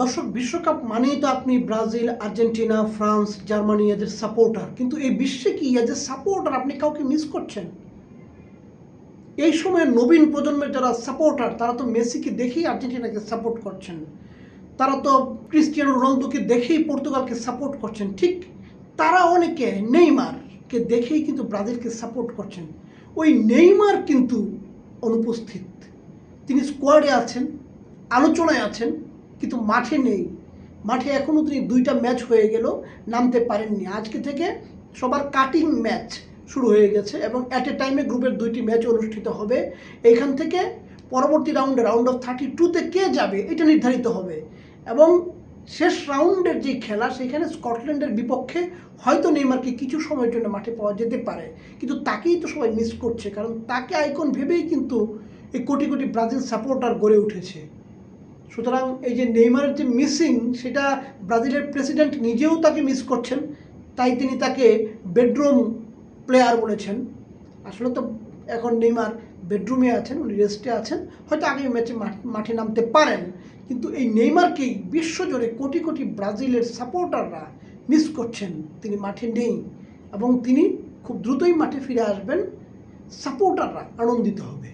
দর্শক, বিশ্বকাপ মানেই তো আপনি ব্রাজিল, আর্জেন্টিনা, ফ্রান্স, জার্মানি এদের সাপোর্টার। কিন্তু এই বিশ্বে কি এদের সাপোর্টার আপনি কাউকে মিস করছেন? এই সময় নবীন প্রজন্মের যারা সাপোর্টার তারা তো মেসিকে দেখেই আর্জেন্টিনাকে সাপোর্ট করছেন, তারা তো ক্রিস্টিয়ানো রোনালদোকে দেখেই পর্তুগালকে সাপোর্ট করছেন। ঠিক তারা অনেকে নেইমারকে দেখেই কিন্তু ব্রাজিলকে সাপোর্ট করছেন। ওই নেইমার কিন্তু অনুপস্থিত, তিনি স্কোয়াডে আছেন, আলোচনায় আছেন, কিন্তু মাঠে নেই। মাঠে এখনও তিনি 2টা ম্যাচ হয়ে গেল, নামতে পারেননি। আজকে থেকে সবার কাটিং ম্যাচ শুরু হয়ে গেছে এবং অ্যাট এ টাইমে গ্রুপের 2টি ম্যাচ অনুষ্ঠিত হবে। এইখান থেকে পরবর্তী রাউন্ড অফ 32-তে কে যাবে এটা নির্ধারিত হবে এবং শেষ রাউন্ডের যে খেলা সেখানে স্কটল্যান্ডের বিপক্ষে হয়তো নেইমারকে কিছু সময়ের জন্য মাঠে পাওয়া যেতে পারে, কিন্তু তাকেই তো সবাই মিস করছে, কারণ তাকে আইকন ভেবেই কিন্তু এই কোটি কোটি ব্রাজিল সাপোর্টার গড়ে উঠেছে। সুতরাং এই যে নেইমারের যে মিসিং, সেটা ব্রাজিলের প্রেসিডেন্ট নিজেও তাকে মিস করছেন, তাই তিনি তাকে বেডরুম প্লেয়ার বলেছেন। আসলে তো এখন নেইমার বেডরুমে আছেন, উনি রেস্টে আছেন, হয়তো আগামী ম্যাচে মাঠে নামতে পারেন। কিন্তু এই নেইমারকেই বিশ্বজুড়ে কোটি কোটি ব্রাজিলের সাপোর্টাররা মিস করছেন। তিনি মাঠে নেই এবং তিনি খুব দ্রুতই মাঠে ফিরে আসবেন। সাপোর্টাররা আনন্দিত হবে।